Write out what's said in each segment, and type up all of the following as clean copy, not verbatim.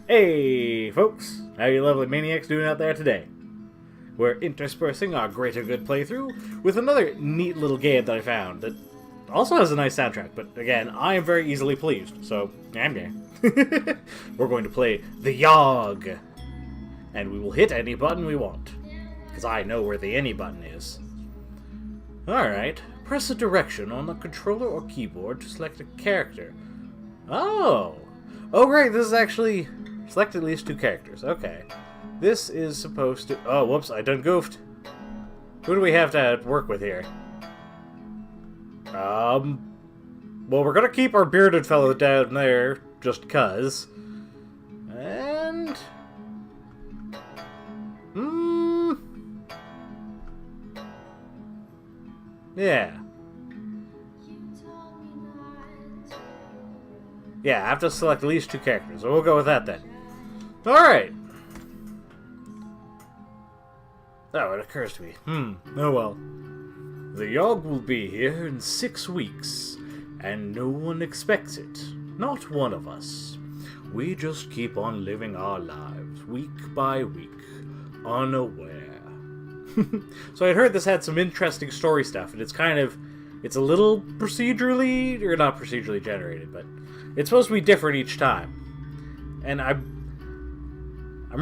Hey, folks! How you lovely maniacs doing out there today? We're interspersing our greater good playthrough with another neat little game that I found that also has a nice soundtrack, but again, I am very easily pleased, so I'm there. We're going to play the Yawhg, and we will hit any button we want, because I know where the any button is. Alright, press a direction on the controller or keyboard to select a character. Oh! Oh, great, this is actually... Select at least 2 characters. Okay. This is supposed to... Oh, whoops, I done goofed. Who do we have to work with here? Well, we're gonna keep our bearded fellow down there, just cuz. And... Yeah. Yeah, I have to select at least 2 characters, so we'll go with that then. Alright! Oh, it occurs to me. Oh well. The Yawhg will be here in 6 weeks, and no one expects it. Not one of us. We just keep on living our lives, week by week, unaware. So I'd heard this had some interesting story stuff, and it's a little procedurally, or not procedurally generated, but it's supposed to be different each time. And I'm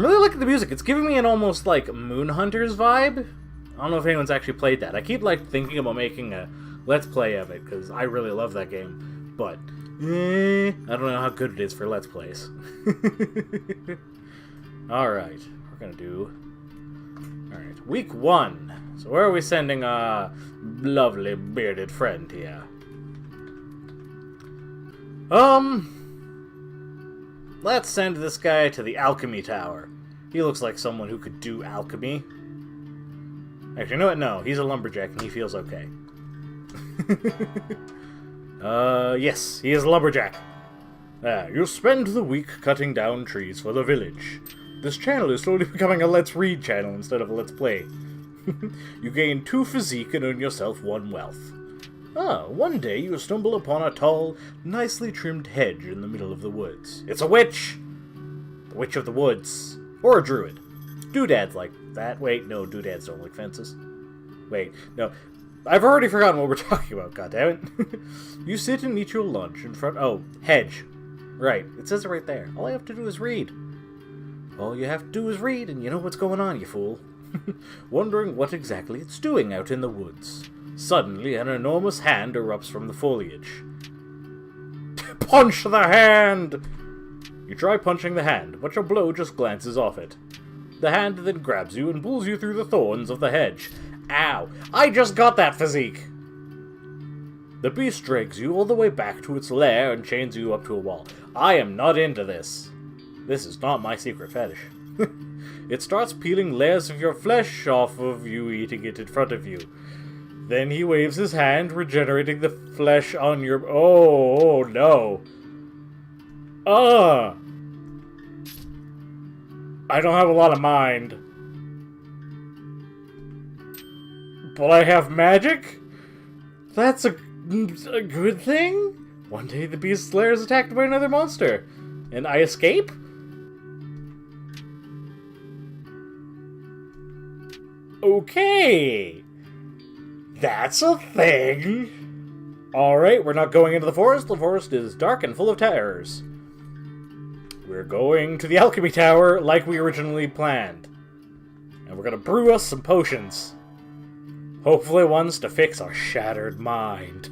really liking the music. It's giving me an almost like Moon Hunters vibe. I don't know if anyone's actually played that. I keep like thinking about making a Let's Play of it, because I really love that game. But, I don't know how good it is for Let's Plays. Alright, we're gonna do... Alright, week 1. So where are we sending our lovely bearded friend here? Let's send this guy to the Alchemy Tower. He looks like someone who could do alchemy. Actually, you know what? No, he's a lumberjack and he feels okay. Yes, he is a lumberjack. You spend the week cutting down trees for the village. This channel is slowly becoming a Let's Read channel instead of a Let's Play. You gain 2 physique and earn yourself 1 wealth. One day you stumble upon a tall, nicely trimmed hedge in the middle of the woods. It's a witch! The Witch of the Woods. Or a druid. Doodads like that. Wait, no, doodads don't like fences. Wait, no. I've already forgotten what we're talking about, goddammit. You sit and eat your lunch in front... Oh, hedge. Right, it says it right there. All I have to do is read. All you have to do is read, and you know what's going on, you fool. Wondering what exactly it's doing out in the woods. Suddenly, an enormous hand erupts from the foliage. Punch the hand! You try punching the hand, but your blow just glances off it. The hand then grabs you and pulls you through the thorns of the hedge. Ow! I just got that physique! The beast drags you all the way back to its lair and chains you up to a wall. I am not into this. This is not my secret fetish. It starts peeling layers of your flesh off of you, eating it in front of you. Then he waves his hand, regenerating the flesh on your... Oh no. I don't have a lot of mind. But I have magic? That's a good thing? One day the beast's lair is attacked by another monster. And I escape? Okay. That's a thing! Alright, we're not going into the forest. The forest is dark and full of terrors. We're going to the Alchemy Tower like we originally planned. And we're gonna brew us some potions. Hopefully ones to fix our shattered mind.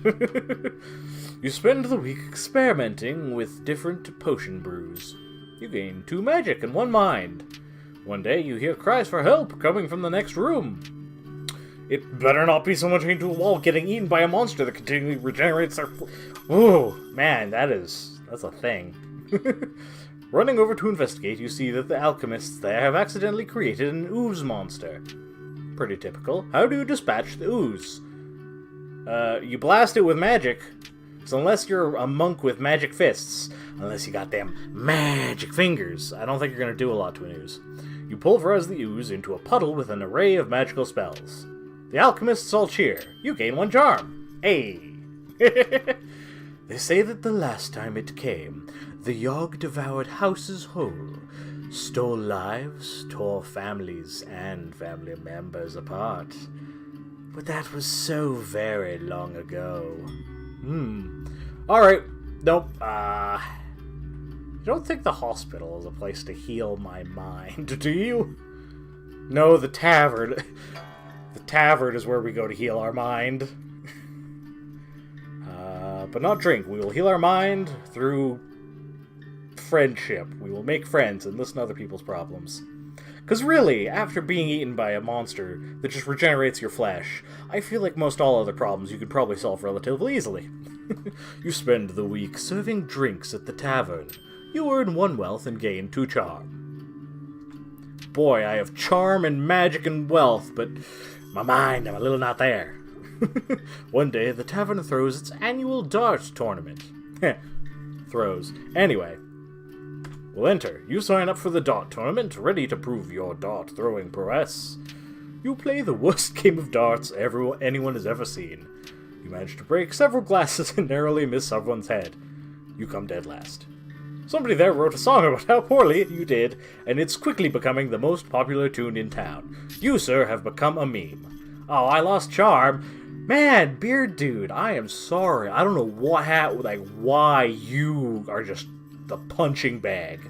You spend the week experimenting with different potion brews. You gain 2 magic and 1 mind. One day you hear cries for help coming from the next room. It better not be someone chained to a wall getting eaten by a monster that continually regenerates their... Ooh, man, that's a thing. Running over to investigate, you see that the alchemists there have accidentally created an ooze monster. Pretty typical. How do you dispatch the ooze? You blast it with magic. So unless you're a monk with magic fists, unless you got them magic fingers, I don't think you're going to do a lot to an ooze. You pulverize the ooze into a puddle with an array of magical spells. The alchemists all cheer. You gain 1 charm. Hey! They say that the last time it came, the Yawhg devoured houses whole, stole lives, tore families and family members apart. But that was so very long ago. Alright. Nope. I don't think the hospital is a place to heal my mind, do you? No, the tavern. The tavern is where we go to heal our mind. But not drink. We will heal our mind through friendship. We will make friends and listen to other people's problems. Because really, after being eaten by a monster that just regenerates your flesh, I feel like most all other problems you could probably solve relatively easily. You spend the week serving drinks at the tavern. You earn 1 wealth and gain 2 charm. Boy, I have charm and magic and wealth, but my mind, I'm a little not there. One day, the tavern throws its annual dart tournament. Throws. Anyway. We'll enter. You sign up for the dart tournament, ready to prove your dart-throwing prowess. You play the worst game of darts anyone has ever seen. You manage to break several glasses and narrowly miss someone's head. You come dead last. Somebody there wrote a song about how poorly you did, and it's quickly becoming the most popular tune in town. You, sir, have become a meme. Oh, I lost charm. Man, Beard Dude, I am sorry. I don't know what why you are just the punching bag.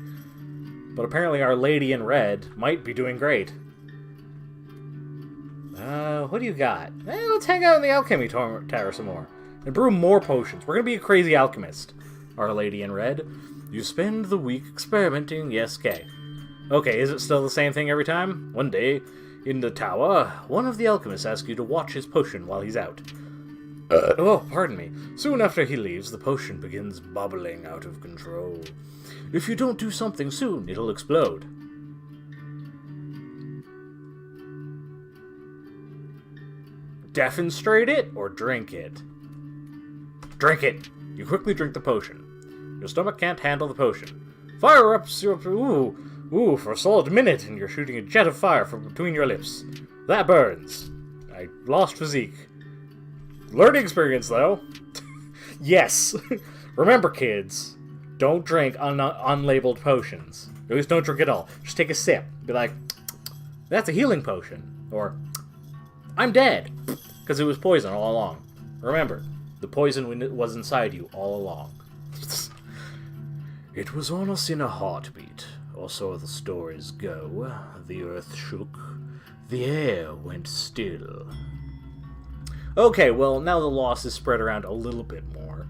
But apparently our lady in red might be doing great. What do you got? Let's hang out in the alchemy tower some more. And brew more potions. We're gonna be a crazy alchemist. Our lady in red. You spend the week experimenting, yes, okay. Okay, is it still the same thing every time? One day, in the tower, one of the alchemists asks you to watch his potion while he's out. Oh, pardon me. Soon after he leaves, the potion begins bubbling out of control. If you don't do something soon, it'll explode. Defenestrate it or drink it? Drink it! You quickly drink the potion. Your stomach can't handle the potion. Fire up your... Ooh, for a solid minute, and you're shooting a jet of fire from between your lips. That burns. I lost physique. Learning experience, though. Yes. Remember, kids, don't drink unlabeled potions. At least don't drink at all. Just take a sip. Be like, that's a healing potion. Or, I'm dead. Because it was poison all along. Remember, the poison was inside you all along. It was on us in a heartbeat, or so the stories go. The earth shook. The air went still. Okay, well, now the loss is spread around a little bit more.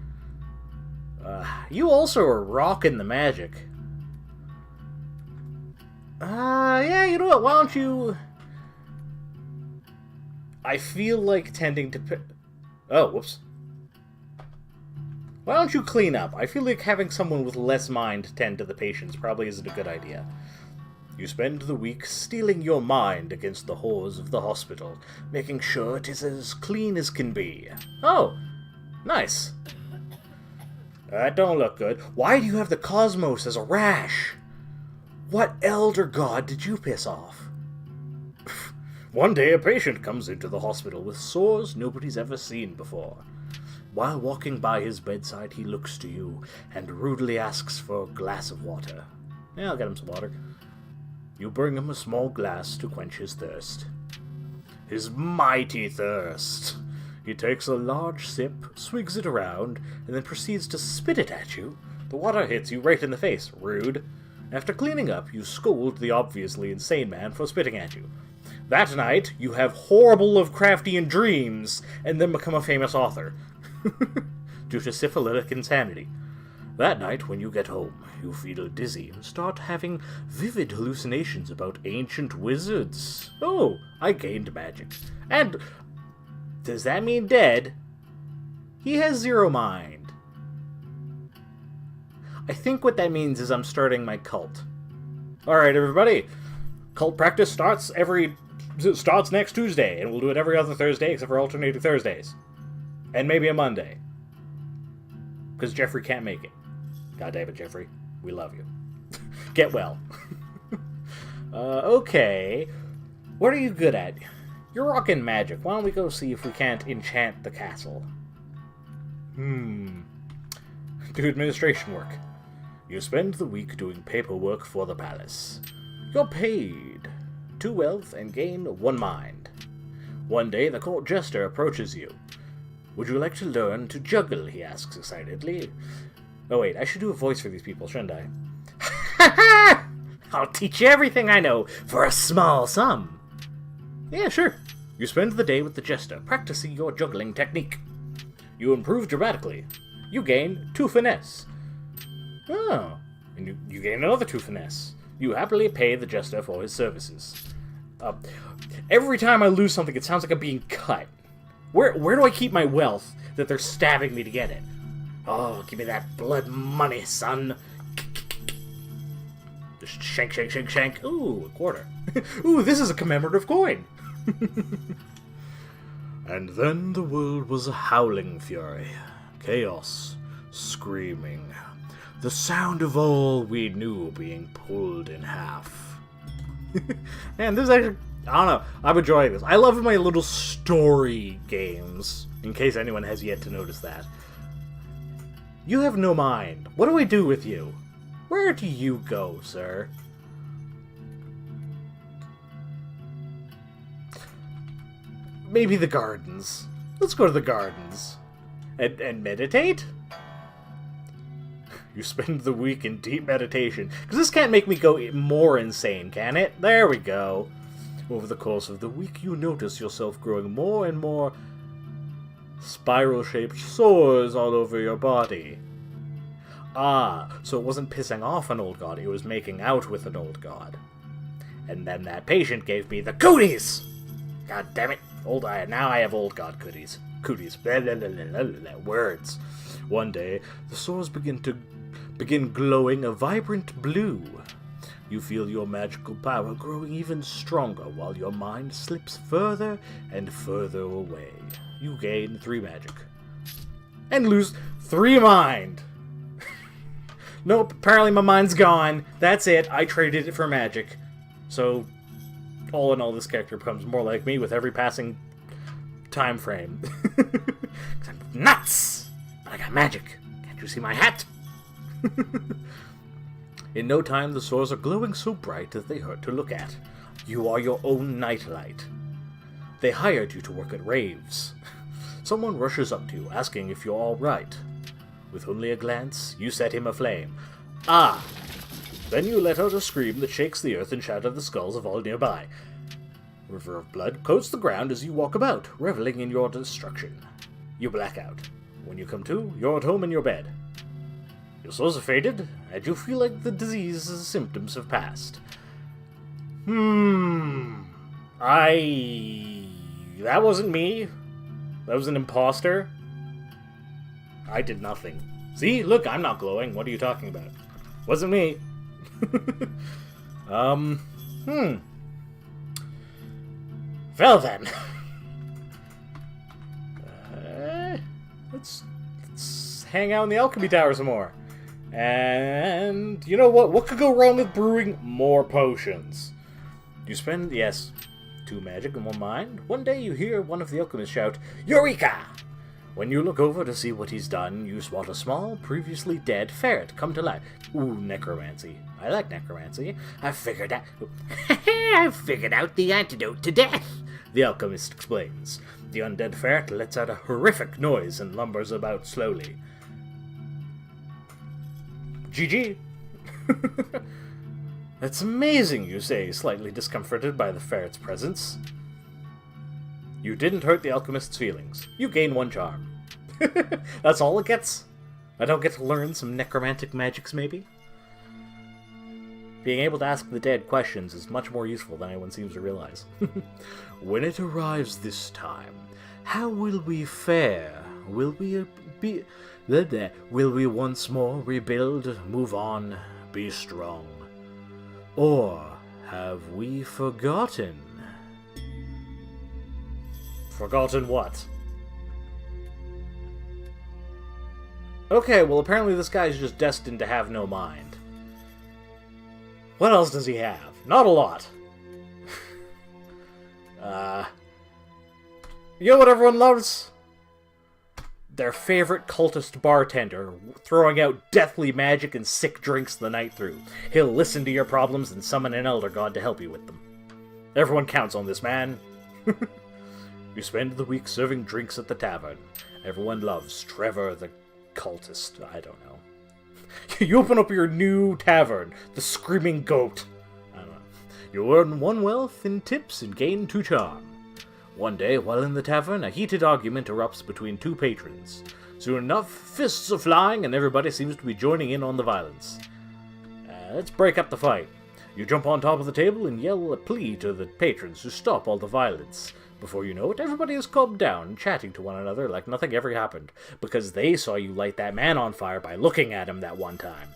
You also are rocking the magic. Yeah, you know what, why don't you... I feel like tending to... Oh, whoops. Why don't you clean up? I feel like having someone with less mind tend to the patients probably isn't a good idea. You spend the week steeling your mind against the whores of the hospital, making sure it is as clean as can be. Oh, nice. That don't look good. Why do you have the cosmos as a rash? What elder god did you piss off? One day a patient comes into the hospital with sores nobody's ever seen before. While walking by his bedside, he looks to you and rudely asks for a glass of water. Yeah, I'll get him some water. You bring him a small glass to quench his thirst. His mighty thirst! He takes a large sip, swigs it around, and then proceeds to spit it at you. The water hits you right in the face. Rude. After cleaning up, you scold the obviously insane man for spitting at you. That night, you have horrible Lovecraftian dreams, and then become a famous author. Due to syphilitic insanity. That night, when you get home, you feel dizzy and start having vivid hallucinations about ancient wizards. Oh, I gained magic. And does that mean dead? He has 0 mind. I think what that means is I'm starting my cult. Alright, everybody. Cult practice starts next Tuesday, and we'll do it every other Thursday except for alternating Thursdays. And maybe a Monday. Because Jeffrey can't make it. God damn it, Jeffrey. We love you. Get well. Okay. What are you good at? You're rocking magic. Why don't we go see if we can't enchant the castle? Do administration work. You spend the week doing paperwork for the palace. You're paid 2 wealth and gain 1 mind. One day, the court jester approaches you. Would you like to learn to juggle, he asks excitedly. Oh wait, I should do a voice for these people, shouldn't I? Ha ha! I'll teach you everything I know for a small sum. Yeah, sure. You spend the day with the jester, practicing your juggling technique. You improve dramatically. You gain 2 finesse. Oh, and you gain another 2 finesse. You happily pay the jester for his services. Every time I lose something, it sounds like I'm being cut. Where do I keep my wealth that they're stabbing me to get it? Oh, give me that blood money, son. Just shank, shank, shank, shank. Ooh, a quarter. Ooh, this is a commemorative coin. And then the world was a howling fury. Chaos. Screaming. The sound of all we knew being pulled in half. Man, this is actually... I don't know. I'm enjoying this. I love my little story games, in case anyone has yet to notice that. You have no mind. What do I do with you? Where do you go, sir? Maybe the gardens. Let's go to the gardens. And meditate? You spend the week in deep meditation. Because this can't make me go more insane, can it? There we go. Over the course of the week, you notice yourself growing more and more spiral-shaped sores all over your body. Ah, so it wasn't pissing off an old god, it was making out with an old god. And then that patient gave me the cooties! God damn it. Now I have old god cooties. Cooties. Blah, blah, blah, blah, blah, blah, words. One day, the sores begin glowing a vibrant blue. You feel your magical power growing even stronger while your mind slips further and further away. You gain 3 magic. And lose 3 mind! Nope, apparently my mind's gone. That's it, I traded it for magic. So, all in all, this character becomes more like me with every passing time frame. 'Cause I'm nuts! But I got magic. Can't you see my hat? In no time, the sores are glowing so bright that they hurt to look at. You are your own nightlight. They hired you to work at raves. Someone rushes up to you, asking if you're all right. With only a glance, you set him aflame. Ah! Then you let out a scream that shakes the earth and shatters the skulls of all nearby. A river of blood coats the ground as you walk about, reveling in your destruction. You black out. When you come to, you're at home in your bed. Your sores are faded, and you feel like the disease's symptoms have passed. That wasn't me. That was an imposter. I did nothing. See? Look, I'm not glowing. What are you talking about? Wasn't me. Well then. Let's hang out in the alchemy tower some more. And you know what? What could go wrong with brewing more potions? You spend, yes, 2 magic and 1 mind. One day you hear one of the alchemists shout, Eureka! When you look over to see what he's done, you spot a small, previously dead ferret come to life. Ooh, necromancy. I like necromancy. I've figured out the antidote to death, the alchemist explains. The undead ferret lets out a horrific noise and lumbers about slowly. GG. That's amazing, you say, slightly discomforted by the ferret's presence. You didn't hurt the alchemist's feelings. You gain 1 charm. That's all it gets? I don't get to learn some necromantic magics, maybe? Being able to ask the dead questions is much more useful than anyone seems to realize. When it arrives this time, how will we fare? Will we once more rebuild, move on, be strong? Or have we forgotten? Forgotten what? Okay, well apparently this guy's just destined to have no mind. What else does he have? Not a lot. You know what everyone loves? their favorite cultist bartender, throwing out deathly magic and sick drinks the night through. He'll listen to your problems and summon an elder god to help you with them. Everyone counts on this man. You spend the week serving drinks at the tavern. Everyone loves Trevor the cultist. I don't know. You open up your new tavern, the Screaming Goat. I don't know. You earn 1 wealth in tips and gain 2 charm. One day, while in the tavern, a heated argument erupts between 2 patrons. Soon enough, fists are flying and everybody seems to be joining in on the violence. Let's break up the fight. You jump on top of the table and yell a plea to the patrons to stop all the violence. Before you know it, everybody is calmed down, chatting to one another like nothing ever happened, because they saw you light that man on fire by looking at him that one time.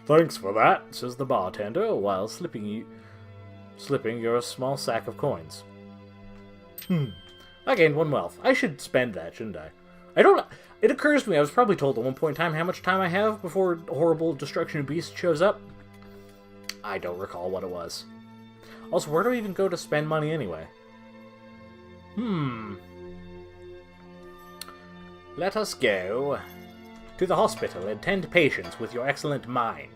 Thanks for that, says the bartender, while slipping your small sack of coins. I gained 1 wealth. I should spend that, shouldn't I? It occurs to me, I was probably told at one point in time how much time I have before horrible Destruction Beast shows up. I don't recall what it was. Also, where do I even go to spend money anyway? Let us go to the hospital and tend patients with your excellent mind.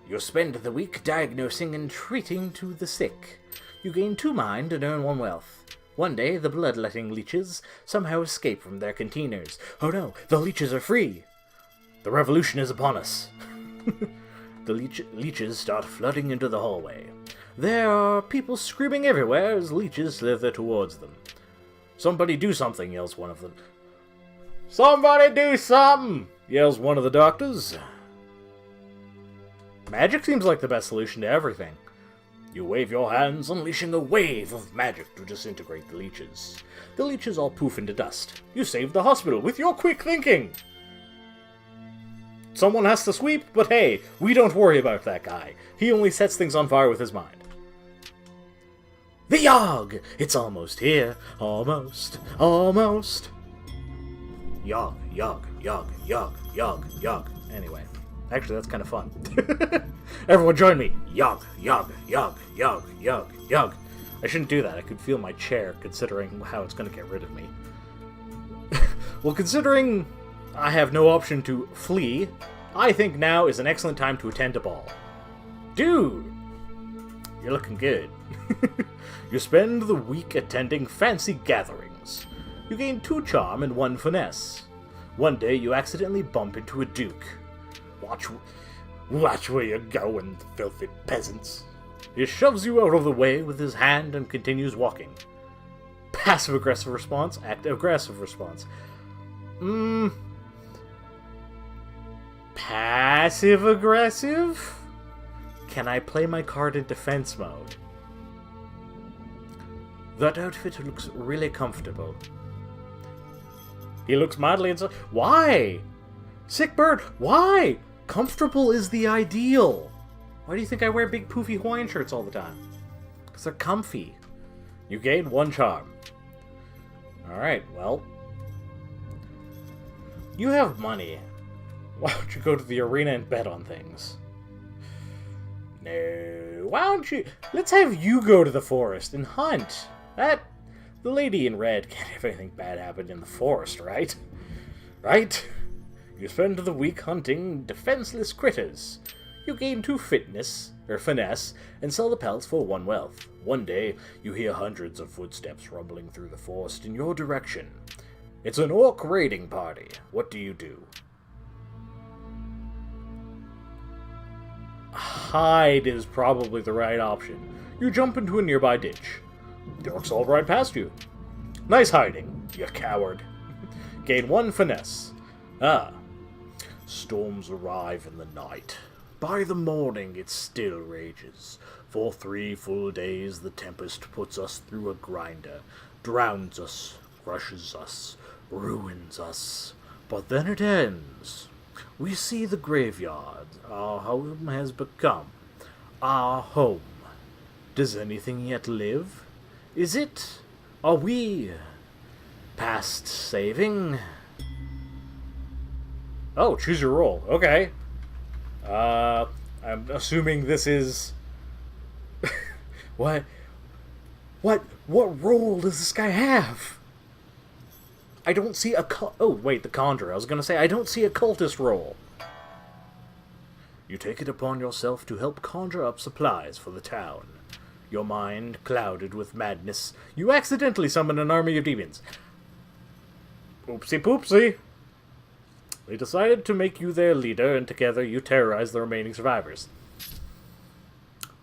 You spend the week diagnosing and treating to the sick. You gain 2 mind and earn 1 wealth. One day, the bloodletting leeches somehow escape from their containers. Oh no, the leeches are free! The revolution is upon us. The leeches start flooding into the hallway. There are people screaming everywhere as leeches slither towards them. Somebody do something, yells one of them. Somebody do something, yells one of the doctors. Magic seems like the best solution to everything. You wave your hands, unleashing a wave of magic to disintegrate the leeches. The leeches all poof into dust. You saved the hospital with your quick thinking! Someone has to sweep, but hey, we don't worry about that guy. He only sets things on fire with his mind. The Yawhg! It's almost here. Almost. Almost. Yawhg, Yawhg, Yawhg, Yawhg, Yawhg, Yawhg. Anyway, actually that's kind of fun. Everyone join me. Yawhg, Yawhg, Yawhg, Yawhg, Yawhg, Yawhg. I shouldn't do that. I could feel my chair considering how it's going to get rid of me. Well, considering I have no option to flee, I think now is an excellent time to attend a ball. Dude! You're looking good. You spend the week attending fancy gatherings. You gain 2 charm and 1 finesse. One day you accidentally bump into a duke. Watch where you're going, filthy peasants. He shoves you out of the way with his hand and continues walking. Passive-aggressive response, active-aggressive response. Passive-aggressive? Can I play my card in defense mode? That outfit looks really comfortable. He looks madly inside. Why? Sick bird, why? Comfortable is the ideal. Why do you think I wear big poofy Hawaiian shirts all the time? Because they're comfy. You gain 1 charm. Alright, well. You have money. Why don't you go to the arena and bet on things? No, why don't you... Let's have you go to the forest and hunt. The lady in red can't have anything bad happen in the forest, right? Right? You spend the week hunting defenseless critters. You gain 2 finesse, and sell the pelts for 1 wealth. One day, you hear hundreds of footsteps rumbling through the forest in your direction. It's an orc raiding party. What do you do? Hide is probably the right option. You jump into a nearby ditch. The orcs all ride past you. Nice hiding, you coward. Gain 1 finesse. Storms arrive in the night. By the morning it still rages. For 3 full days the tempest puts us through a grinder, drowns us, crushes us, ruins us. But then it ends. We see the graveyard. Our home has become our home. Does anything yet live? Is it? Are we past saving? Oh, choose your role. Okay. I'm assuming this is... What role does this guy have? I don't see a oh, wait, the conjurer. I was going to say, I don't see a cultist role. You take it upon yourself to help conjure up supplies for the town. Your mind clouded with madness, you accidentally summon an army of demons. Oopsie poopsie. They decided to make you their leader, and together you terrorize the remaining survivors.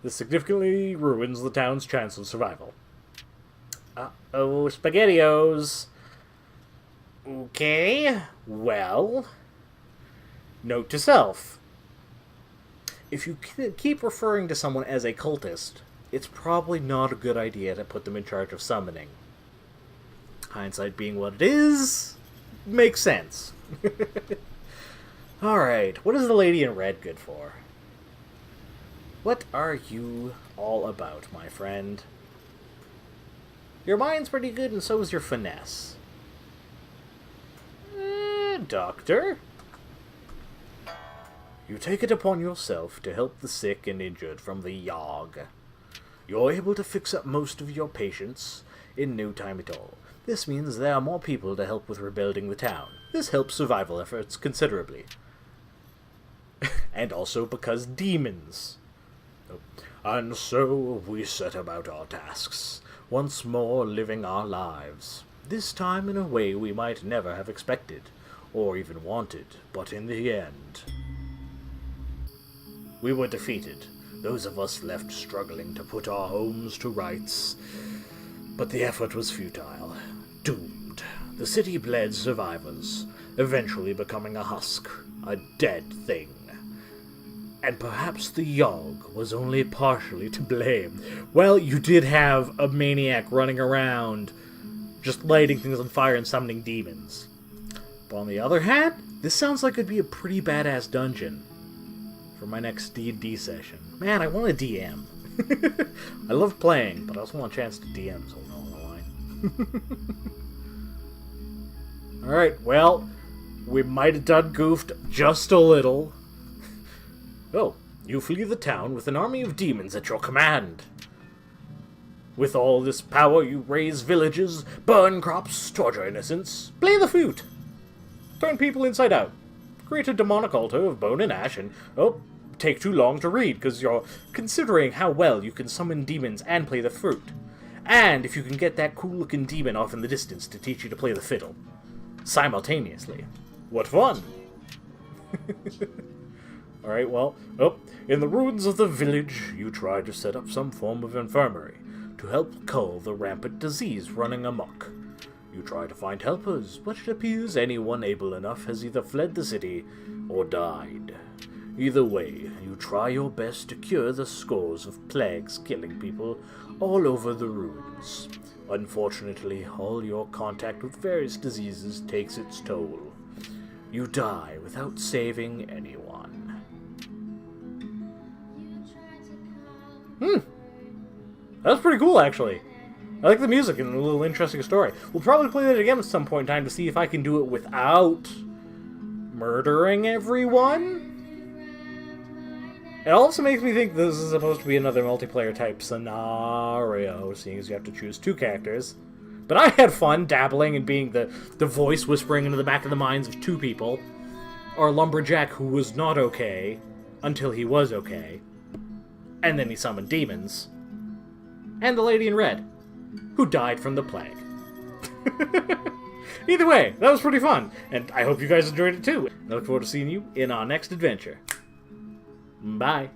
This significantly ruins the town's chance of survival. Uh-oh, SpaghettiOs. Okay, well... Note to self. If you keep referring to someone as a cultist, it's probably not a good idea to put them in charge of summoning. Hindsight being what it is, makes sense. Alright, what is the lady in red good for? What are you all about, my friend? Your mind's pretty good, and so is your finesse. Doctor? You take it upon yourself to help the sick and injured from the Yawhg. You're able to fix up most of your patients in no time at all. This means there are more people to help with rebuilding the town. This helps survival efforts considerably. And also because demons. And so we set about our tasks, once more living our lives. This time in a way we might never have expected, or even wanted, but in the end... We were defeated, those of us left struggling to put our homes to rights. But the effort was futile. Doomed. The city bled survivors, eventually becoming a husk, a dead thing. And perhaps the Yawhg was only partially to blame. Well, you did have a maniac running around, just lighting things on fire and summoning demons. But on the other hand, this sounds like it'd be a pretty badass dungeon for my next D&D session. Man, I want a DM. I love playing, but I also want a chance to DM, so I'm on the line. Alright, well, we might have done goofed just a little. Oh, you flee the town with an army of demons at your command. With all this power, you raise villages, burn crops, torture innocents, play the flute, turn people inside out, create a demonic altar of bone and ash, and, oh, take too long to read, because you're considering how well you can summon demons and play the flute. And if you can get that cool-looking demon off in the distance to teach you to play the fiddle. Simultaneously. What fun! Alright, well, in the ruins of the village, you try to set up some form of infirmary to help cull the rampant disease running amok. You try to find helpers, but it appears anyone able enough has either fled the city or died. Either way, you try your best to cure the scores of plagues killing people all over the ruins. Unfortunately, all your contact with various diseases takes its toll. You die without saving anyone. That's pretty cool, actually. I like the music and a little interesting story. We'll probably play that again at some point in time to see if I can do it without murdering everyone. It also makes me think this is supposed to be another multiplayer type scenario, seeing as you have to choose two characters. But I had fun dabbling and being the voice whispering into the back of the minds of two people. Our lumberjack who was not okay until he was okay. And then he summoned demons. And the lady in red, who died from the plague. Either way, that was pretty fun, and I hope you guys enjoyed it too. I look forward to seeing you in our next adventure. Bye.